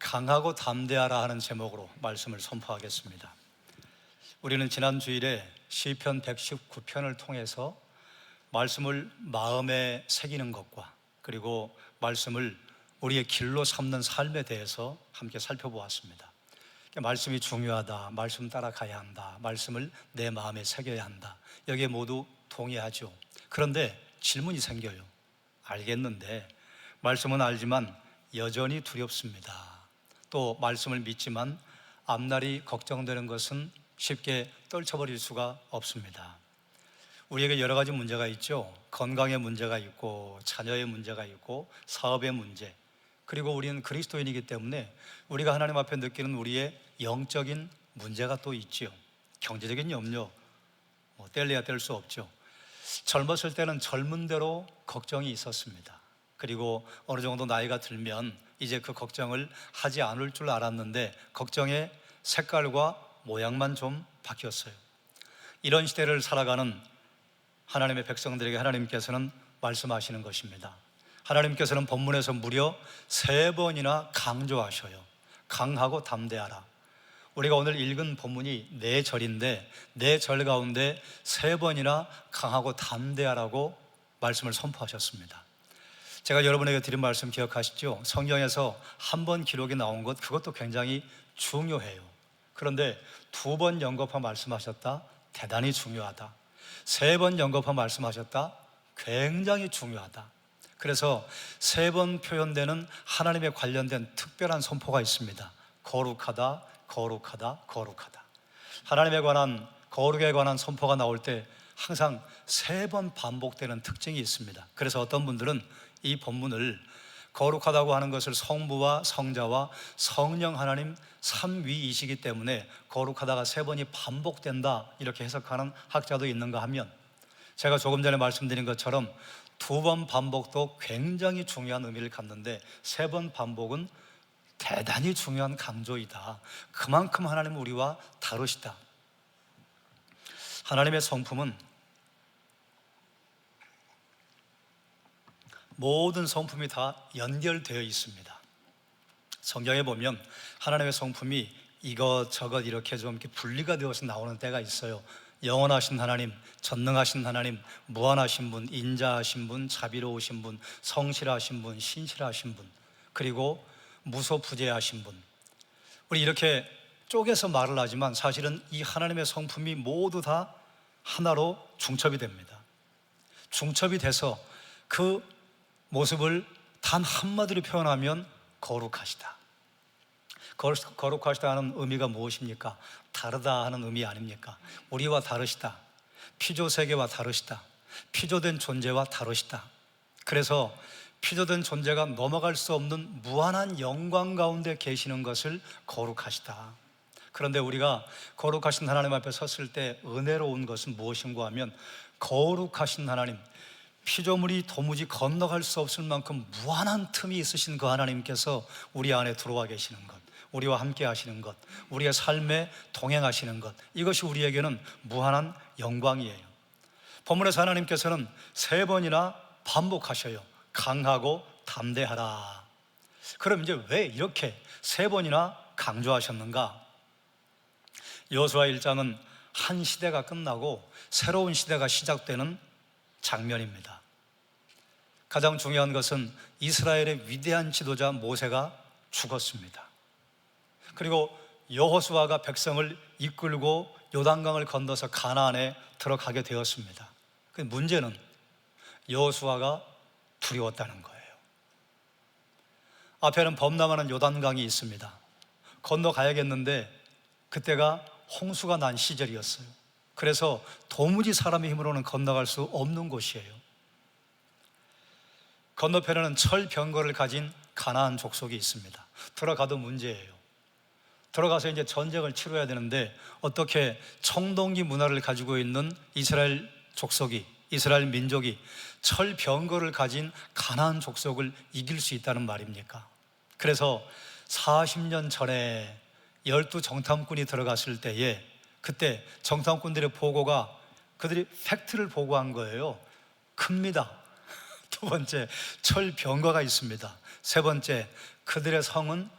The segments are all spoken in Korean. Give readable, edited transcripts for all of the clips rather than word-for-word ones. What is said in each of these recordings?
강하고 담대하라 하는 제목으로 말씀을 선포하겠습니다. 우리는 지난 주일에 시편 119편을 통해서 말씀을 마음에 새기는 것과 그리고 말씀을 우리의 길로 삼는 삶에 대해서 함께 살펴보았습니다. 말씀이 중요하다, 말씀 따라가야 한다, 말씀을 내 마음에 새겨야 한다, 여기에 모두 동의하죠. 그런데 질문이 생겨요. 알겠는데 말씀은 알지만 여전히 두렵습니다. 또 말씀을 믿지만 앞날이 걱정되는 것은 쉽게 떨쳐버릴 수가 없습니다. 우리에게 여러 가지 문제가 있죠. 건강의 문제가 있고 자녀의 문제가 있고 사업의 문제, 그리고 우리는 그리스도인이기 때문에 우리가 하나님 앞에 느끼는 우리의 영적인 문제가 또 있죠. 경제적인 염려, 뗄래야 뗄 수 없죠. 젊었을 때는 젊은 대로 걱정이 있었습니다. 그리고 어느 정도 나이가 들면 이제 그 걱정을 하지 않을 줄 알았는데 걱정의 색깔과 모양만 좀 바뀌었어요. 이런 시대를 살아가는 하나님의 백성들에게 하나님께서는 말씀하시는 것입니다. 하나님께서는 본문에서 무려 3번이나 강조하셔요. 강하고 담대하라. 우리가 오늘 읽은 본문이 4절인데 4절 가운데 3번이나 강하고 담대하라고 말씀을 선포하셨습니다. 제가 여러분에게 드린 말씀 기억하시죠? 성경에서 한 번 기록이 나온 것, 그것도 굉장히 중요해요. 그런데 2번 연거푸 말씀하셨다? 대단히 중요하다. 3번 연거푸 말씀하셨다? 굉장히 중요하다. 그래서 3번 표현되는 하나님에 관련된 특별한 선포가 있습니다. 거룩하다, 거룩하다, 거룩하다. 하나님에 관한, 거룩에 관한 선포가 나올 때 항상 3번 반복되는 특징이 있습니다. 그래서 어떤 분들은 이 본문을 거룩하다고 하는 것을 성부와 성자와 성령 하나님 삼위이시기 때문에 거룩하다가 3번이 반복된다, 이렇게 해석하는 학자도 있는가 하면, 제가 조금 전에 말씀드린 것처럼 2번 반복도 굉장히 중요한 의미를 갖는데 3번 반복은 대단히 중요한 강조이다. 그만큼 하나님은 우리와 다르시다. 하나님의 성품은, 모든 성품이 다 연결되어 있습니다. 성경에 보면 하나님의 성품이 이것저것 이렇게 좀 이렇게 분리가 되어서 나오는 때가 있어요. 영원하신 하나님, 전능하신 하나님, 무한하신 분, 인자하신 분, 자비로우신 분, 성실하신 분, 신실하신 분, 그리고 무소부재하신 분. 우리 이렇게 쪼개서 말을 하지만 사실은 이 하나님의 성품이 모두 다 하나로 중첩이 됩니다. 중첩이 돼서 그 모습을 단 한마디로 표현하면 거룩하시다. 거룩하시다 하는 의미가 무엇입니까? 다르다 하는 의미 아닙니까? 우리와 다르시다, 피조세계와 다르시다, 피조된 존재와 다르시다. 그래서 피조된 존재가 넘어갈 수 없는 무한한 영광 가운데 계시는 것을 거룩하시다. 그런데 우리가 거룩하신 하나님 앞에 섰을 때 은혜로운 것은 무엇인가 하면, 거룩하신 하나님, 피조물이 도무지 건너갈 수 없을 만큼 무한한 틈이 있으신 그 하나님께서 우리 안에 들어와 계시는 것, 우리와 함께 하시는 것, 우리의 삶에 동행하시는 것, 이것이 우리에게는 무한한 영광이에요. 본문에서 하나님께서는 3번이나 반복하셔요. 강하고 담대하라. 그럼 이제 왜 이렇게 3번이나 강조하셨는가? 여호수아 1장은 한 시대가 끝나고 새로운 시대가 시작되는 장면입니다. 가장 중요한 것은 이스라엘의 위대한 지도자 모세가 죽었습니다. 그리고 여호수아가 백성을 이끌고 요단강을 건너서 가나안에 들어가게 되었습니다. 그 문제는 여호수아가 두려웠다는 거예요. 앞에는 범람하는 요단강이 있습니다. 건너가야겠는데 그때가 홍수가 난 시절이었어요. 그래서 도무지 사람의 힘으로는 건너갈 수 없는 곳이에요. 건너편에는 철병거를 가진 가나안 족속이 있습니다. 들어가도 문제예요. 들어가서 이제 전쟁을 치러야 되는데 어떻게 청동기 문화를 가지고 있는 이스라엘 족속이, 이스라엘 민족이 철병거를 가진 가나안 족속을 이길 수 있다는 말입니까? 그래서 40년 전에 12정탐꾼이 들어갔을 때에, 그때 정탐꾼들의 보고가, 그들이 팩트를 보고한 거예요. 큽니다. 2번째, 철병거가 있습니다. 3번째, 그들의 성은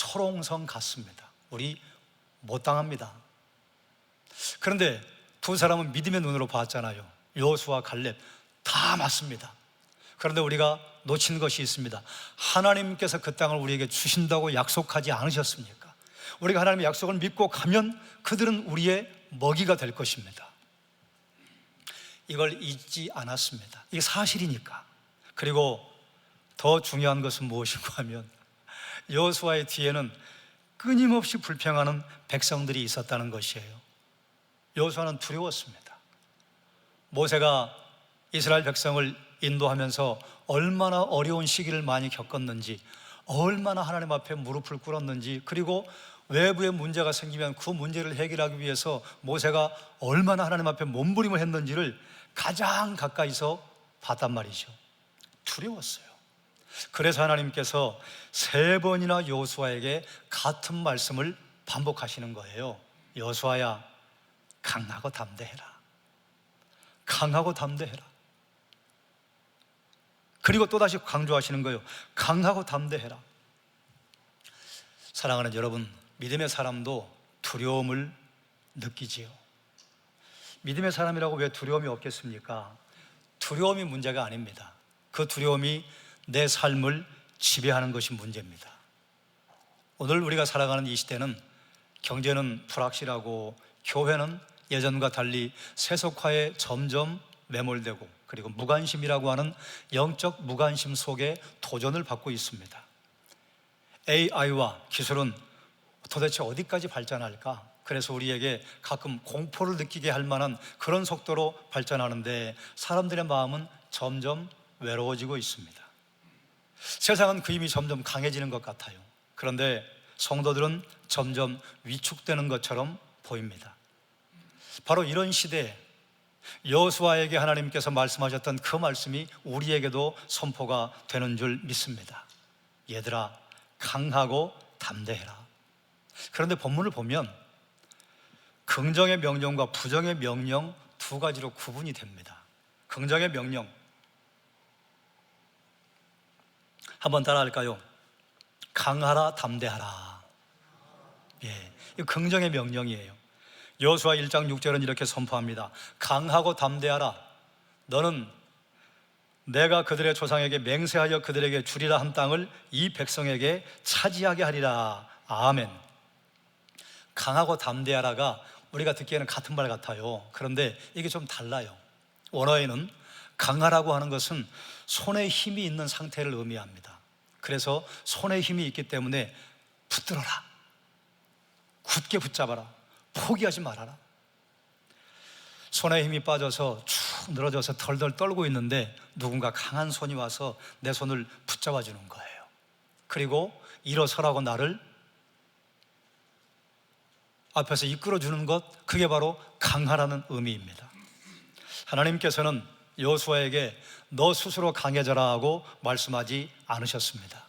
초롱성 같습니다. 우리 못 당합니다. 그런데 두 사람은 믿음의 눈으로 봤잖아요. 여호수아, 갈렙 다 맞습니다. 그런데 우리가 놓친 것이 있습니다. 하나님께서 그 땅을 우리에게 주신다고 약속하지 않으셨습니까? 우리가 하나님의 약속을 믿고 가면 그들은 우리의 먹이가 될 것입니다. 이걸 잊지 않았습니다. 이게 사실이니까. 그리고 더 중요한 것은 무엇인가 하면 여호수아의 뒤에는 끊임없이 불평하는 백성들이 있었다는 것이에요. 여호수아는 두려웠습니다. 모세가 이스라엘 백성을 인도하면서 얼마나 어려운 시기를 많이 겪었는지, 얼마나 하나님 앞에 무릎을 꿇었는지, 그리고 외부의 문제가 생기면 그 문제를 해결하기 위해서 모세가 얼마나 하나님 앞에 몸부림을 했는지를 가장 가까이서 봤단 말이죠. 두려웠어요. 그래서 하나님께서 3번이나 여호수아에게 같은 말씀을 반복하시는 거예요. 여호수아야, 강하고 담대해라. 강하고 담대해라. 그리고 또다시 강조하시는 거예요. 강하고 담대해라. 사랑하는 여러분, 믿음의 사람도 두려움을 느끼지요. 믿음의 사람이라고 왜 두려움이 없겠습니까? 두려움이 문제가 아닙니다. 그 두려움이 내 삶을 지배하는 것이 문제입니다. 오늘 우리가 살아가는 이 시대는 경제는 불확실하고 교회는 예전과 달리 세속화에 점점 매몰되고, 그리고 무관심이라고 하는 영적 무관심 속에 도전을 받고 있습니다. AI와 기술은 도대체 어디까지 발전할까? 그래서 우리에게 가끔 공포를 느끼게 할 만한 그런 속도로 발전하는데 사람들의 마음은 점점 외로워지고 있습니다. 세상은 그 힘이 점점 강해지는 것 같아요. 그런데 성도들은 점점 위축되는 것처럼 보입니다. 바로 이런 시대에 여호수아에게 하나님께서 말씀하셨던 그 말씀이 우리에게도 선포가 되는 줄 믿습니다. 얘들아, 강하고 담대해라. 그런데 본문을 보면 긍정의 명령과 부정의 명령 두 가지로 구분이 됩니다. 긍정의 명령, 한번 따라할까요? 강하라, 담대하라. 예, 이 긍정의 명령이에요. 여호수아 1장 6절은 이렇게 선포합니다. 강하고 담대하라. 너는 내가 그들의 조상에게 맹세하여 그들에게 주리라 한 땅을 이 백성에게 차지하게 하리라. 아멘. 강하고 담대하라가 우리가 듣기에는 같은 말 같아요. 그런데 이게 좀 달라요. 원어에는 강하라고 하는 것은 손에 힘이 있는 상태를 의미합니다. 그래서 손에 힘이 있기 때문에 붙들어라, 굳게 붙잡아라, 포기하지 말아라. 손에 힘이 빠져서 축 늘어져서 덜덜 떨고 있는데 누군가 강한 손이 와서 내 손을 붙잡아 주는 거예요. 그리고 일어서라고 나를 앞에서 이끌어 주는 것, 그게 바로 강하라는 의미입니다. 하나님께서는 여호수아에게 너 스스로 강해져라 하고 말씀하지 않으셨습니다.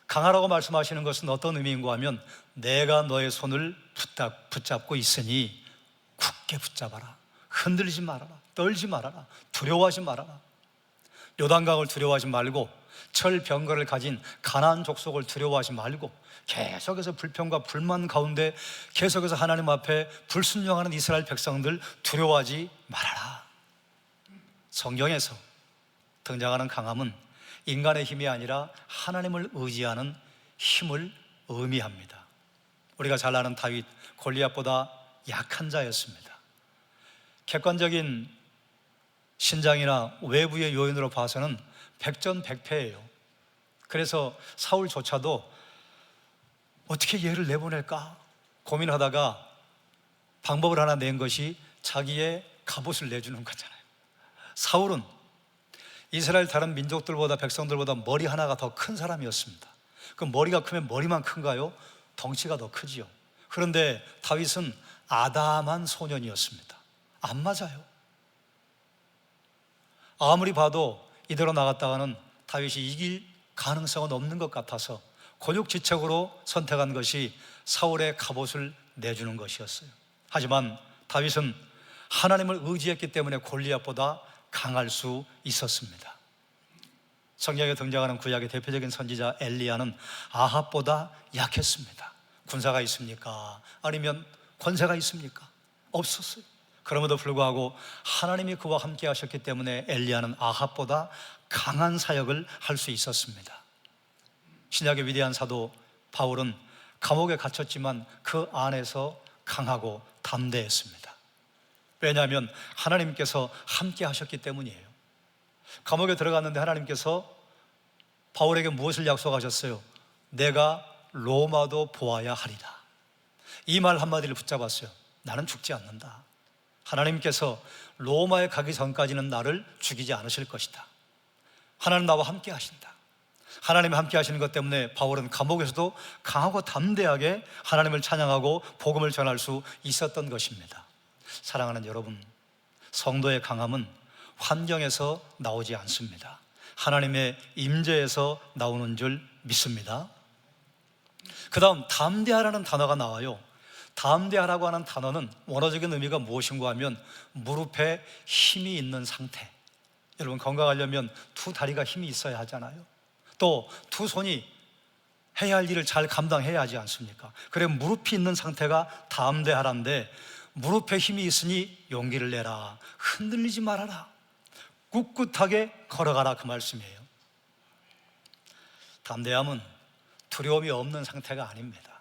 강하라고 말씀하시는 것은 어떤 의미인가 하면 내가 너의 손을 붙잡고 있으니 굳게 붙잡아라. 흔들리지 말아라. 떨지 말아라. 두려워하지 말아라. 요단강을 두려워하지 말고 철병거를 가진 가나안 족속을 두려워하지 말고 계속해서 불평과 불만 가운데 계속해서 하나님 앞에 불순종하는 이스라엘 백성들 두려워하지 말아라. 성경에서 등장하는 강함은 인간의 힘이 아니라 하나님을 의지하는 힘을 의미합니다. 우리가 잘 아는 다윗, 골리앗보다 약한 자였습니다. 객관적인 신장이나 외부의 요인으로 봐서는 백전백패예요. 그래서 사울조차도 어떻게 얘를 내보낼까 고민하다가 방법을 하나 낸 것이 자기의 갑옷을 내주는 거잖아요. 사울은 이스라엘 다른 민족들보다, 백성들보다 머리 하나가 더 큰 사람이었습니다. 그 머리가 크면 머리만 큰가요? 덩치가 더 크지요. 그런데 다윗은 아담한 소년이었습니다. 안 맞아요. 아무리 봐도 이대로 나갔다가는 다윗이 이길 가능성은 없는 것 같아서 곤욕지책으로 선택한 것이 사울의 갑옷을 내주는 것이었어요. 하지만 다윗은 하나님을 의지했기 때문에 골리앗보다 강할 수 있었습니다. 성경에 등장하는 구약의 대표적인 선지자 엘리야는 아합보다 약했습니다. 군사가 있습니까? 아니면 권세가 있습니까? 없었어요. 그럼에도 불구하고 하나님이 그와 함께 하셨기 때문에 엘리야는 아합보다 강한 사역을 할 수 있었습니다. 신약의 위대한 사도 바울은 감옥에 갇혔지만 그 안에서 강하고 담대했습니다. 왜냐하면 하나님께서 함께 하셨기 때문이에요. 감옥에 들어갔는데 하나님께서 바울에게 무엇을 약속하셨어요? 내가 로마도 보아야 하리라. 이 말 한마디를 붙잡았어요. 나는 죽지 않는다. 하나님께서 로마에 가기 전까지는 나를 죽이지 않으실 것이다. 하나님 나와 함께 하신다. 하나님이 함께 하시는 것 때문에 바울은 감옥에서도 강하고 담대하게 하나님을 찬양하고 복음을 전할 수 있었던 것입니다. 사랑하는 여러분, 성도의 강함은 환경에서 나오지 않습니다. 하나님의 임재에서 나오는 줄 믿습니다. 그 다음 담대하라는 단어가 나와요. 담대하라고 하는 단어는 원어적인 의미가 무엇인가 하면 무릎에 힘이 있는 상태. 여러분, 건강하려면 두 다리가 힘이 있어야 하잖아요. 또 두 손이 해야 할 일을 잘 감당해야 하지 않습니까? 그래 무릎이 있는 상태가 담대하란데, 무릎에 힘이 있으니 용기를 내라, 흔들리지 말아라, 꿋꿋하게 걸어가라, 그 말씀이에요. 담대함은 두려움이 없는 상태가 아닙니다.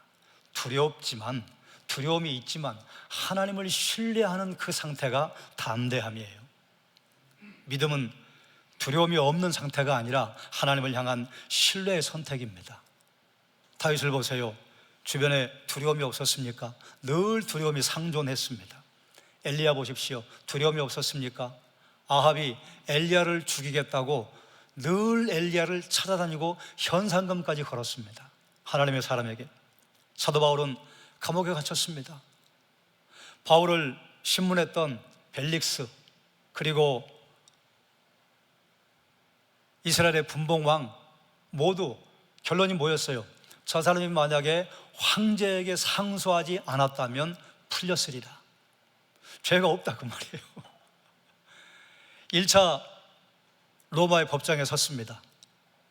두려움이 있지만 하나님을 신뢰하는 그 상태가 담대함이에요. 믿음은 두려움이 없는 상태가 아니라 하나님을 향한 신뢰의 선택입니다. 다윗을 보세요. 주변에 두려움이 없었습니까? 늘 두려움이 상존했습니다. 엘리야 보십시오. 두려움이 없었습니까? 아합이 엘리야를 죽이겠다고 늘 엘리야를 찾아다니고 현상금까지 걸었습니다. 하나님의 사람에게. 사도 바울은 감옥에 갇혔습니다. 바울을 신문했던 벨릭스, 그리고 이스라엘의 분봉왕 모두 결론이 뭐였어요? 저 사람이 만약에 황제에게 상소하지 않았다면 풀렸으리라. 죄가 없다, 그 말이에요. 1차 로마의 법정에 섰습니다.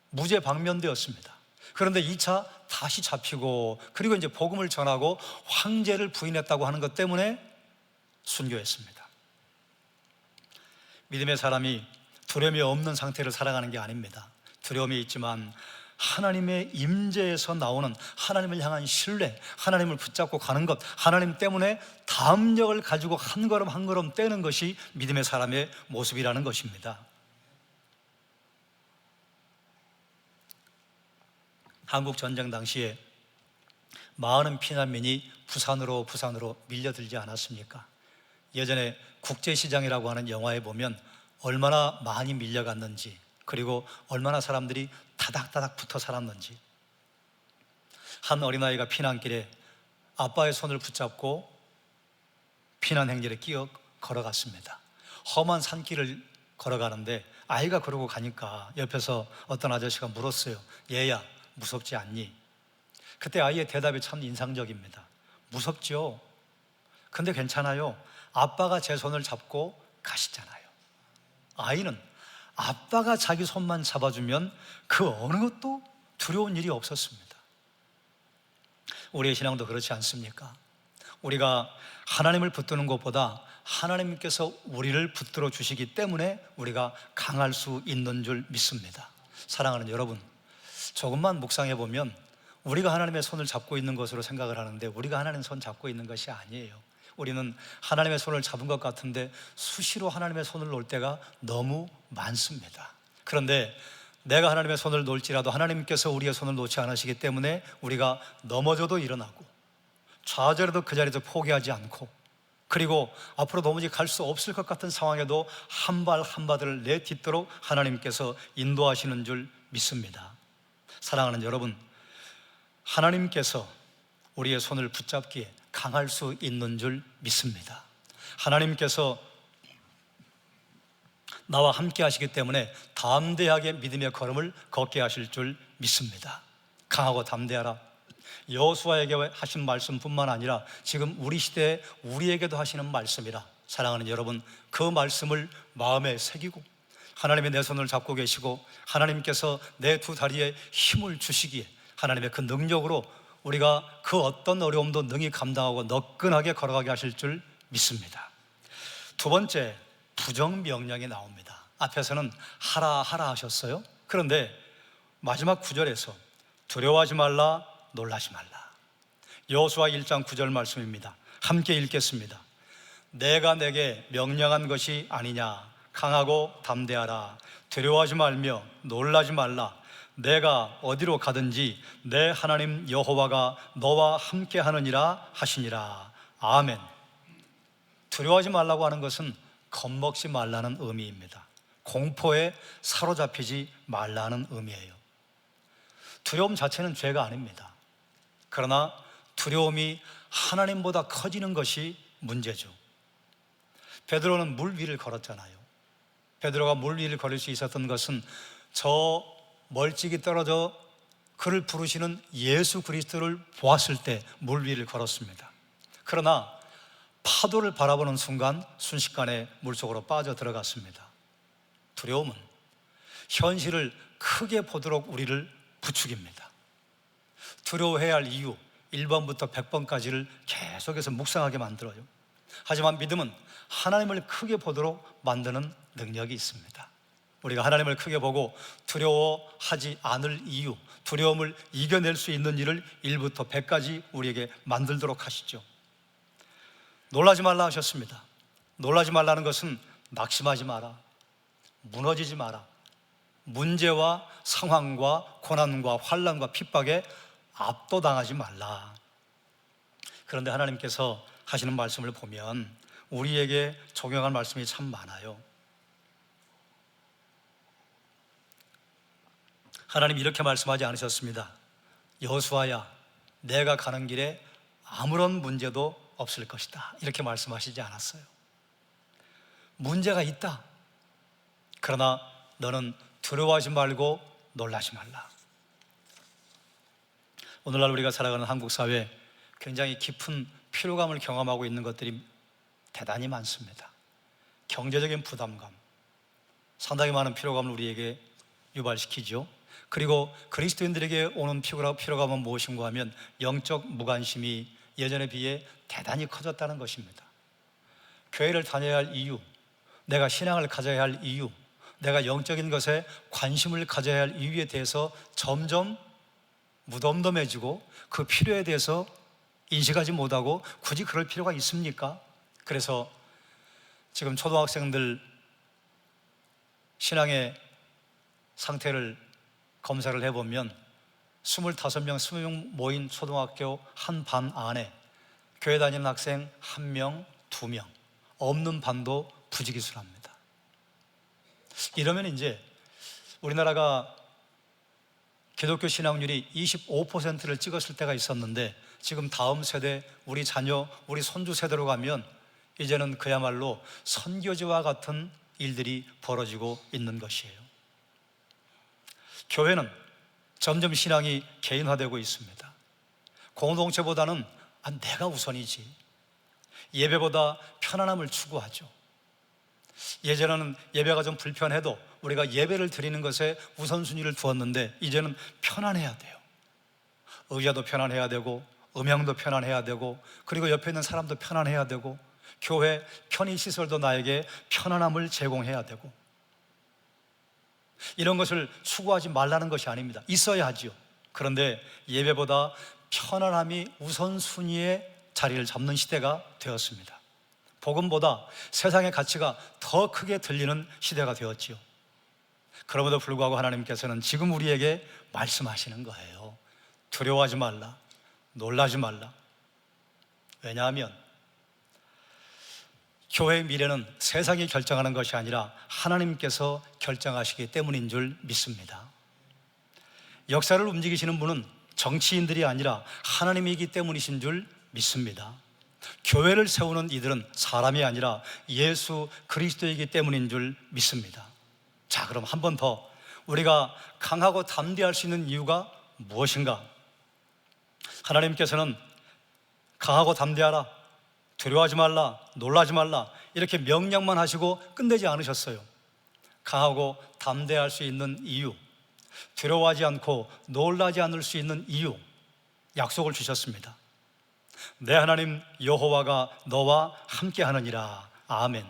무죄 방면되었습니다. 그런데 2차 다시 잡히고, 그리고 이제 복음을 전하고 황제를 부인했다고 하는 것 때문에 순교했습니다. 믿음의 사람이 두려움이 없는 상태를 살아가는 게 아닙니다. 두려움이 있지만 하나님의 임재에서 나오는 하나님을 향한 신뢰, 하나님을 붙잡고 가는 것, 하나님 때문에 담력을 가지고 한 걸음 한 걸음 떼는 것이 믿음의 사람의 모습이라는 것입니다. 한국 전쟁 당시에 많은 피난민이 부산으로 밀려들지 않았습니까? 예전에 국제시장이라고 하는 영화에 보면 얼마나 많이 밀려갔는지, 그리고 얼마나 사람들이 다닥다닥 붙어 살았는지. 한 어린아이가 피난길에 아빠의 손을 붙잡고 피난 행진에 끼어 걸어갔습니다. 험한 산길을 걸어가는데 아이가 그러고 가니까 옆에서 어떤 아저씨가 물었어요. 얘야, 무섭지 않니? 그때 아이의 대답이 참 인상적입니다. 무섭죠? 근데 괜찮아요. 아빠가 제 손을 잡고 가시잖아요. 아이는 아빠가 자기 손만 잡아주면 그 어느 것도 두려운 일이 없었습니다. 우리의 신앙도 그렇지 않습니까? 우리가 하나님을 붙드는 것보다 하나님께서 우리를 붙들어 주시기 때문에 우리가 강할 수 있는 줄 믿습니다. 사랑하는 여러분, 조금만 묵상해 보면 우리가 하나님의 손을 잡고 있는 것으로 생각을 하는데, 우리가 하나님의 손 잡고 있는 것이 아니에요. 우리는 하나님의 손을 잡은 것 같은데 수시로 하나님의 손을 놓을 때가 너무 많습니다. 그런데 내가 하나님의 손을 놓을지라도 하나님께서 우리의 손을 놓지 않으시기 때문에 우리가 넘어져도 일어나고, 좌절해도 그 자리에서 포기하지 않고, 그리고 앞으로 도무지 갈 수 없을 것 같은 상황에도 한 발 한 발을 내딛도록 하나님께서 인도하시는 줄 믿습니다. 사랑하는 여러분, 하나님께서 우리의 손을 붙잡기에 강할 수 있는 줄 믿습니다. 하나님께서 나와 함께 하시기 때문에 담대하게 믿음의 걸음을 걷게 하실 줄 믿습니다. 강하고 담대하라. 여호수아에게 하신 말씀뿐만 아니라 지금 우리 시대에 우리에게도 하시는 말씀이라, 사랑하는 여러분, 그 말씀을 마음에 새기고 하나님의 내 손을 잡고 계시고 하나님께서 내 두 다리에 힘을 주시기에 하나님의 그 능력으로 우리가 그 어떤 어려움도 능히 감당하고 너끈하게 걸어가게 하실 줄 믿습니다. 두 번째, 부정명령이 나옵니다. 앞에서는 하라 하라 하셨어요. 그런데 마지막 9절에서 두려워하지 말라, 놀라지 말라. 여호수아 1장 9절 말씀입니다. 함께 읽겠습니다. 내가 내게 명령한 것이 아니냐. 강하고 담대하라. 두려워하지 말며 놀라지 말라. 내가 어디로 가든지 내 하나님 여호와가 너와 함께 하느니라 하시니라. 아멘. 두려워하지 말라고 하는 것은 겁먹지 말라는 의미입니다. 공포에 사로잡히지 말라는 의미예요. 두려움 자체는 죄가 아닙니다. 그러나 두려움이 하나님보다 커지는 것이 문제죠. 베드로는 물 위를 걸었잖아요. 베드로가 물 위를 걸을 수 있었던 것은 저 멀찍이 떨어져 그를 부르시는 예수 그리스도를 보았을 때 물 위를 걸었습니다. 그러나 파도를 바라보는 순간 순식간에 물속으로 빠져 들어갔습니다. 두려움은 현실을 크게 보도록 우리를 부추깁니다. 두려워해야 할 이유 1번부터 100번까지를 계속해서 묵상하게 만들어요. 하지만 믿음은 하나님을 크게 보도록 만드는 능력이 있습니다. 우리가 하나님을 크게 보고 두려워하지 않을 이유, 두려움을 이겨낼 수 있는 일을 1부터 100까지 우리에게 만들도록 하시죠. 놀라지 말라 하셨습니다. 놀라지 말라는 것은 낙심하지 마라, 무너지지 마라, 문제와 상황과 고난과 환난과 핍박에 압도당하지 말라. 그런데 하나님께서 하시는 말씀을 보면 우리에게 적용할 말씀이 참 많아요. 하나님 이렇게 말씀하지 않으셨습니다. 여호수아야, 내가 가는 길에 아무런 문제도 없을 것이다, 이렇게 말씀하시지 않았어요. 문제가 있다. 그러나 너는 두려워하지 말고 놀라지 말라. 오늘날 우리가 살아가는 한국 사회에 굉장히 깊은 피로감을 경험하고 있는 것들이 대단히 많습니다. 경제적인 부담감, 상당히 많은 피로감을 우리에게 유발시키죠. 그리고 그리스도인들에게 오는 피로감은 무엇인가 하면 영적 무관심이 예전에 비해 대단히 커졌다는 것입니다. 교회를 다녀야 할 이유, 내가 신앙을 가져야 할 이유, 내가 영적인 것에 관심을 가져야 할 이유에 대해서 점점 무덤덤해지고 그 필요에 대해서 인식하지 못하고 굳이 그럴 필요가 있습니까? 그래서 지금 초등학생들 신앙의 상태를 검사를 해보면 25명, 20명 모인 초등학교 한 반 안에 교회 다니는 학생 1명, 2명, 없는 반도 부지기수랍니다. 이러면 이제 우리나라가 기독교 신앙률이 25%를 찍었을 때가 있었는데 지금 다음 세대, 우리 자녀, 우리 손주 세대로 가면 이제는 그야말로 선교지와 같은 일들이 벌어지고 있는 것이에요. 교회는 점점 신앙이 개인화되고 있습니다. 공동체보다는 내가 우선이지, 예배보다 편안함을 추구하죠. 예전에는 예배가 좀 불편해도 우리가 예배를 드리는 것에 우선순위를 두었는데 이제는 편안해야 돼요. 의자도 편안해야 되고 음향도 편안해야 되고 그리고 옆에 있는 사람도 편안해야 되고 교회 편의시설도 나에게 편안함을 제공해야 되고, 이런 것을 추구하지 말라는 것이 아닙니다. 있어야 하지요. 그런데 예배보다 편안함이 우선순위의 자리를 잡는 시대가 되었습니다. 복음보다 세상의 가치가 더 크게 들리는 시대가 되었지요. 그럼에도 불구하고 하나님께서는 지금 우리에게 말씀하시는 거예요. 두려워하지 말라, 놀라지 말라. 왜냐하면 교회의 미래는 세상이 결정하는 것이 아니라 하나님께서 결정하시기 때문인 줄 믿습니다. 역사를 움직이시는 분은 정치인들이 아니라 하나님이기 때문이신 줄 믿습니다. 교회를 세우는 이들은 사람이 아니라 예수 그리스도이기 때문인 줄 믿습니다. 자, 그럼 한 번 더 우리가 강하고 담대할 수 있는 이유가 무엇인가? 하나님께서는 강하고 담대하라, 두려워하지 말라, 놀라지 말라, 이렇게 명령만 하시고 끝내지 않으셨어요. 강하고 담대할 수 있는 이유, 두려워하지 않고 놀라지 않을 수 있는 이유, 약속을 주셨습니다. 내 하나님 여호와가 너와 함께 하느니라. 아멘.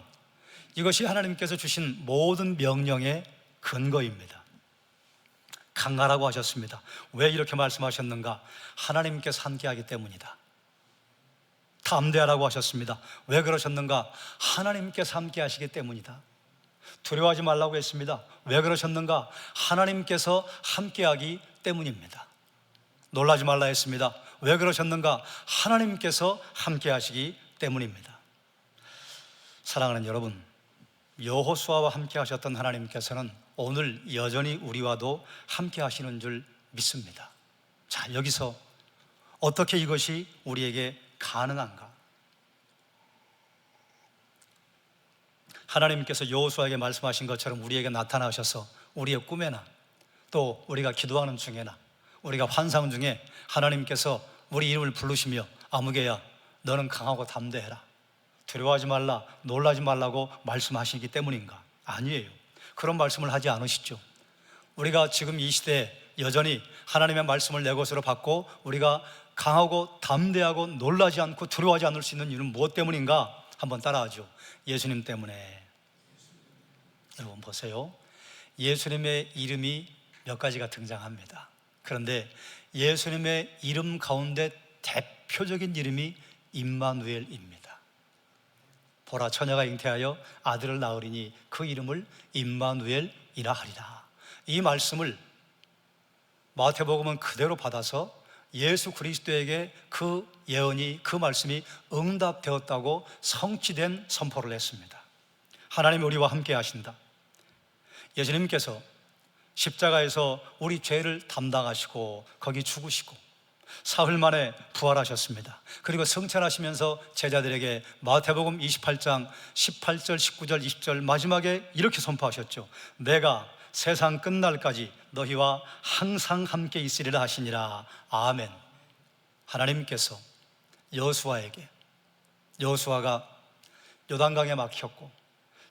이것이 하나님께서 주신 모든 명령의 근거입니다. 강하라고 하셨습니다. 왜 이렇게 말씀하셨는가? 하나님께서 함께하기 때문이다. 담대하라고 하셨습니다. 왜 그러셨는가? 하나님께서 함께하시기 때문이다. 두려워하지 말라고 했습니다. 왜 그러셨는가? 하나님께서 함께하기 때문입니다. 놀라지 말라 했습니다. 왜 그러셨는가? 하나님께서 함께하시기 때문입니다. 사랑하는 여러분, 여호수아와 함께하셨던 하나님께서는 오늘 여전히 우리와도 함께하시는 줄 믿습니다. 자, 여기서 어떻게 이것이 우리에게 가능한가? 하나님께서 여호수아에게 말씀하신 것처럼 우리에게 나타나셔서 우리의 꿈에나 또 우리가 기도하는 중에나 우리가 환상 중에 하나님께서 우리 이름을 부르시며 아무개야 너는 강하고 담대해라, 두려워하지 말라, 놀라지 말라고 말씀하시기 때문인가? 아니에요. 그런 말씀을 하지 않으시죠. 우리가 지금 이 시대에 여전히 하나님의 말씀을 내 것으로 받고 우리가 강하고 담대하고 놀라지 않고 두려워하지 않을 수 있는 이유는 무엇 때문인가? 한번 따라하죠. 예수님 때문에. 여러분 보세요. 예수님의 이름이 몇 가지가 등장합니다. 그런데 예수님의 이름 가운데 대표적인 이름이 임마누엘입니다. 보라, 처녀가 잉태하여 아들을 낳으리니 그 이름을 임마누엘이라 하리라. 이 말씀을 마태복음은 그대로 받아서 예수 그리스도에게 그 예언이, 그 말씀이 응답되었다고 성취된 선포를 했습니다. 하나님이 우리와 함께 하신다. 예수님께서 십자가에서 우리 죄를 담당하시고 거기 죽으시고 사흘 만에 부활하셨습니다. 그리고 승천하시면서 제자들에게 마태복음 28장 18절, 19절, 20절 마지막에 이렇게 선포하셨죠. 내가 세상 끝날까지 너희와 항상 함께 있으리라 하시니라. 아멘. 하나님께서 여호수아에게, 여호수아가 요단강에 막혔고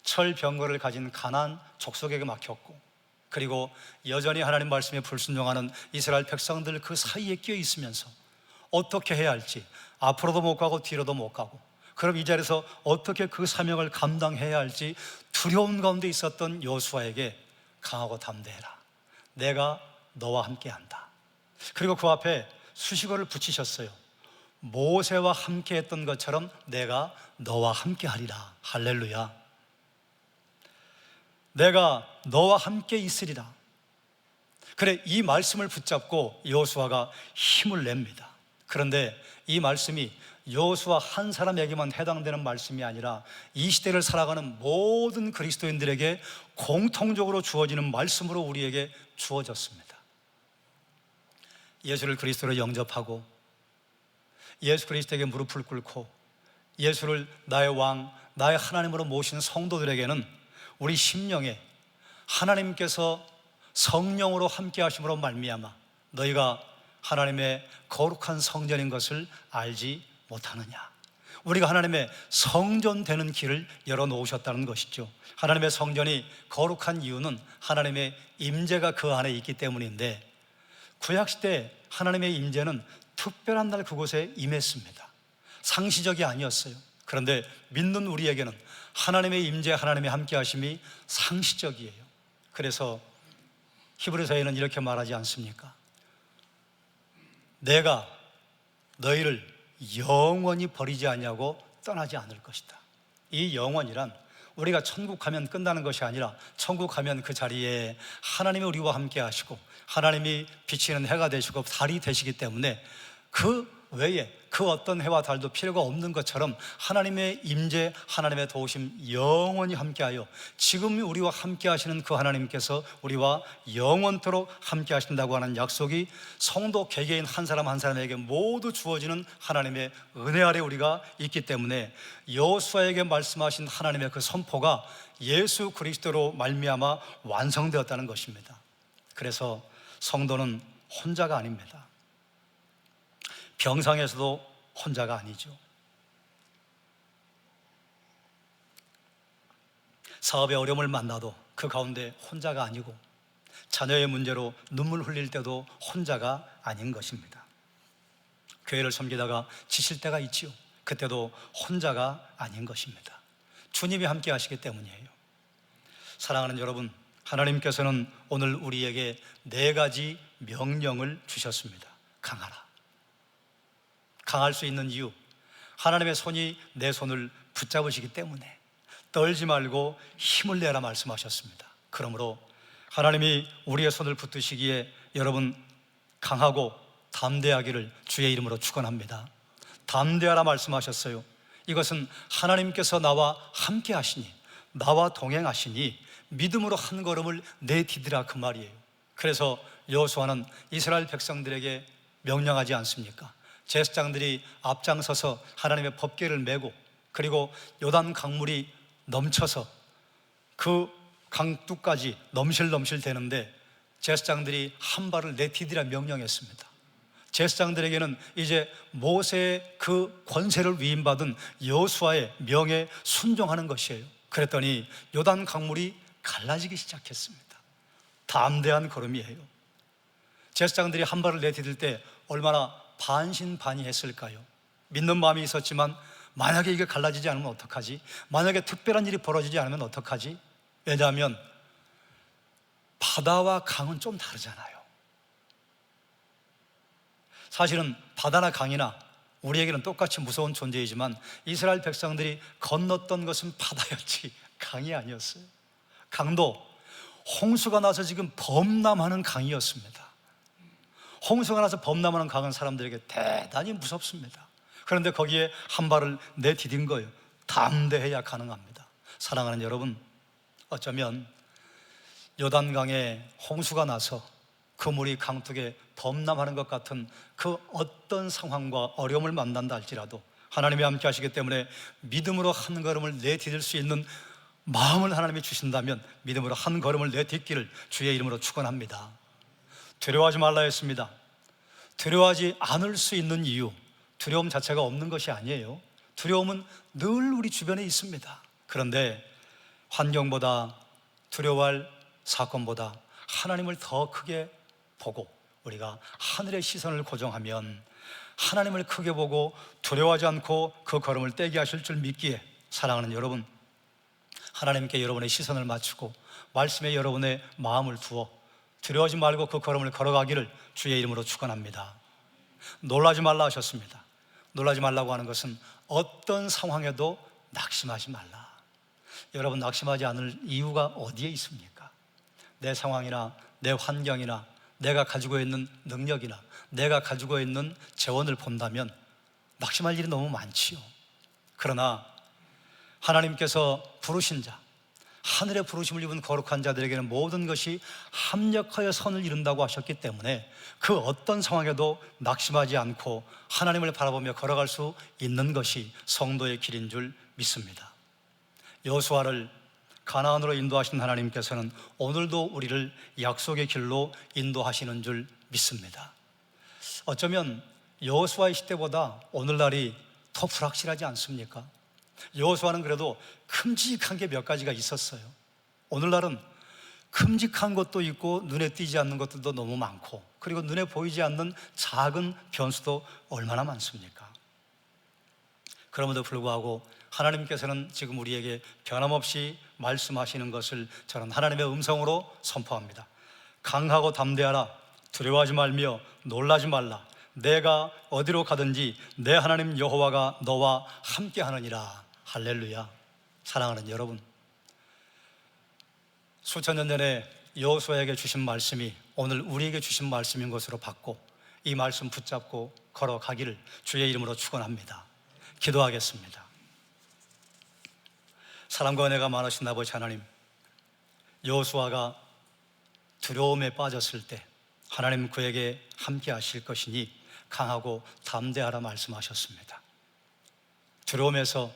철병거를 가진 가나안 족속에게 막혔고 그리고 여전히 하나님 말씀에 불순종하는 이스라엘 백성들 그 사이에 끼어 있으면서 어떻게 해야 할지, 앞으로도 못 가고 뒤로도 못 가고, 그럼 이 자리에서 어떻게 그 사명을 감당해야 할지 두려운 가운데 있었던 여호수아에게 강하고 담대해라, 내가 너와 함께 한다. 그리고 그 앞에 수식어를 붙이셨어요. 모세와 함께 했던 것처럼 내가 너와 함께 하리라. 할렐루야. 내가 너와 함께 있으리라. 그래, 이 말씀을 붙잡고 여호수아가 힘을 냅니다. 그런데 이 말씀이 여호수아 한 사람에게만 해당되는 말씀이 아니라 이 시대를 살아가는 모든 그리스도인들에게 공통적으로 주어지는 말씀으로 우리에게 주어졌습니다. 예수를 그리스도로 영접하고 예수 그리스도에게 무릎을 꿇고 예수를 나의 왕, 나의 하나님으로 모신 성도들에게는 우리 심령에 하나님께서 성령으로 함께 하심으로 말미암아 너희가 하나님의 거룩한 성전인 것을 알지 못하느냐. 우리가 하나님의 성전 되는 길을 열어놓으셨다는 것이죠. 하나님의 성전이 거룩한 이유는 하나님의 임재가 그 안에 있기 때문인데, 구약시대 하나님의 임재는 특별한 날 그곳에 임했습니다. 상시적이 아니었어요. 그런데 믿는 우리에게는 하나님의 임재, 하나님의 함께 하심이 상시적이에요. 그래서 히브리서에는 이렇게 말하지 않습니까? 내가 너희를 영원히 버리지 아니하고 떠나지 않을 것이다. 이 영원이란 우리가 천국 가면 끝나는 것이 아니라 천국 가면 그 자리에 하나님이 우리와 함께 하시고 하나님이 비치는 해가 되시고 달이 되시기 때문에 그 외에 그 어떤 해와 달도 필요가 없는 것처럼 하나님의 임재, 하나님의 도우심 영원히 함께하여 지금 우리와 함께 하시는 그 하나님께서 우리와 영원토록 함께 하신다고 하는 약속이 성도 개개인 한 사람 한 사람에게 모두 주어지는 하나님의 은혜 아래 우리가 있기 때문에 여호수아에게 말씀하신 하나님의 그 선포가 예수 그리스도로 말미암아 완성되었다는 것입니다. 그래서 성도는 혼자가 아닙니다. 병상에서도 혼자가 아니죠. 사업의 어려움을 만나도 그 가운데 혼자가 아니고 자녀의 문제로 눈물 흘릴 때도 혼자가 아닌 것입니다. 교회를 섬기다가 지칠 때가 있지요. 그때도 혼자가 아닌 것입니다. 주님이 함께 하시기 때문이에요. 사랑하는 여러분, 하나님께서는 오늘 우리에게 4가지 명령을 주셨습니다. 강하라. 강할 수 있는 이유, 하나님의 손이 내 손을 붙잡으시기 때문에 떨지 말고 힘을 내라 말씀하셨습니다. 그러므로 하나님이 우리의 손을 붙드시기에 여러분 강하고 담대하기를 주의 이름으로 축원합니다. 담대하라 말씀하셨어요. 이것은 하나님께서 나와 함께 하시니, 나와 동행하시니 믿음으로 한 걸음을 내디디라 그 말이에요. 그래서 여호수아는 이스라엘 백성들에게 명령하지 않습니까? 제사장들이 앞장서서 하나님의 법궤를 메고, 그리고 요단 강물이 넘쳐서 그 강둑까지 넘실넘실 되는데 제사장들이 한 발을 내디디라 명령했습니다. 제사장들에게는 이제 모세의 그 권세를 위임받은 여호수아의 명에 순종하는 것이에요. 그랬더니 요단 강물이 갈라지기 시작했습니다. 담대한 걸음이에요. 제사장들이 한 발을 내디딜 때 얼마나 반신반의했을까요? 믿는 마음이 있었지만 만약에 이게 갈라지지 않으면 어떡하지? 만약에 특별한 일이 벌어지지 않으면 어떡하지? 왜냐하면 바다와 강은 좀 다르잖아요. 사실은 바다나 강이나 우리에게는 똑같이 무서운 존재이지만 이스라엘 백성들이 건넜던 것은 바다였지 강이 아니었어요. 강도 홍수가 나서 지금 범람하는 강이었습니다. 홍수가 나서 범람하는 강은 사람들에게 대단히 무섭습니다. 그런데 거기에 한 발을 내디딘 거예요. 담대해야 가능합니다. 사랑하는 여러분, 어쩌면 요단강에 홍수가 나서 그 물이 강둑에 범람하는 것 같은 그 어떤 상황과 어려움을 만난다 할지라도 하나님이 함께 하시기 때문에 믿음으로 한 걸음을 내디딜 수 있는 마음을 하나님이 주신다면 믿음으로 한 걸음을 내딛기를 주의 이름으로 축원합니다. 두려워하지 말라 했습니다. 두려워하지 않을 수 있는 이유, 두려움 자체가 없는 것이 아니에요. 두려움은 늘 우리 주변에 있습니다. 그런데 환경보다, 두려워할 사건보다 하나님을 더 크게 보고 우리가 하늘의 시선을 고정하면 하나님을 크게 보고 두려워하지 않고 그 걸음을 떼게 하실 줄 믿기에, 사랑하는 여러분, 하나님께 여러분의 시선을 맞추고 말씀에 여러분의 마음을 두어 두려워하지 말고 그 걸음을 걸어가기를 주의 이름으로 축원합니다. 놀라지 말라 하셨습니다. 놀라지 말라고 하는 것은 어떤 상황에도 낙심하지 말라. 여러분, 낙심하지 않을 이유가 어디에 있습니까? 내 상황이나 내 환경이나 내가 가지고 있는 능력이나 내가 가지고 있는 재원을 본다면 낙심할 일이 너무 많지요. 그러나 하나님께서 부르신 자, 하늘의 부르심을 입은 거룩한 자들에게는 모든 것이 합력하여 선을 이룬다고 하셨기 때문에 그 어떤 상황에도 낙심하지 않고 하나님을 바라보며 걸어갈 수 있는 것이 성도의 길인 줄 믿습니다. 여호수아를 가나안으로 인도하신 하나님께서는 오늘도 우리를 약속의 길로 인도하시는 줄 믿습니다. 어쩌면 여호수아의 시대보다 오늘날이 더 불확실하지 않습니까? 여호수아는 그래도 큼직한 게 몇 가지가 있었어요. 오늘날은 큼직한 것도 있고 눈에 띄지 않는 것들도 너무 많고, 그리고 눈에 보이지 않는 작은 변수도 얼마나 많습니까? 그럼에도 불구하고 하나님께서는 지금 우리에게 변함없이 말씀하시는 것을 저는 하나님의 음성으로 선포합니다. 강하고 담대하라. 두려워하지 말며 놀라지 말라. 내가 어디로 가든지 내 하나님 여호와가 너와 함께 하느니라. 할렐루야. 사랑하는 여러분, 수천 년 전에 여호수아에게 주신 말씀이 오늘 우리에게 주신 말씀인 것으로 받고 이 말씀 붙잡고 걸어가기를 주의 이름으로 축원합니다. 기도하겠습니다. 사랑과 은혜가 많으신 아버지 하나님, 여호수아가 두려움에 빠졌을 때 하나님 그에게 함께 하실 것이니 강하고 담대하라 말씀하셨습니다. 두려움에서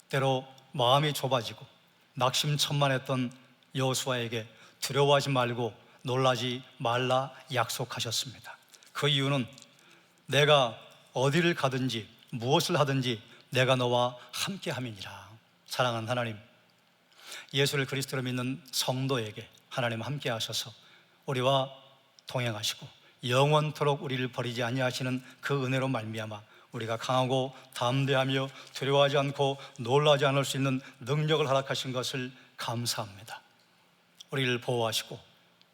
때로 마음이 좁아지고 낙심천만했던 여호수아에게 두려워하지 말고 놀라지 말라 약속하셨습니다. 그 이유는 내가 어디를 가든지 무엇을 하든지 내가 너와 함께 함이니라. 사랑하는 하나님, 예수를 그리스도로 믿는 성도에게 하나님 함께 하셔서 우리와 동행하시고 영원토록 우리를 버리지 아니하시는 그 은혜로 말미암아 우리가 강하고 담대하며 두려워하지 않고 놀라지 않을 수 있는 능력을 허락하신 것을 감사합니다. 우리를 보호하시고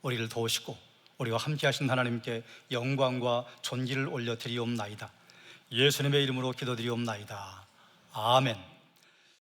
우리를 도우시고 우리와 함께 하신 하나님께 영광과 존귀를 올려드리옵나이다. 예수님의 이름으로 기도드리옵나이다. 아멘.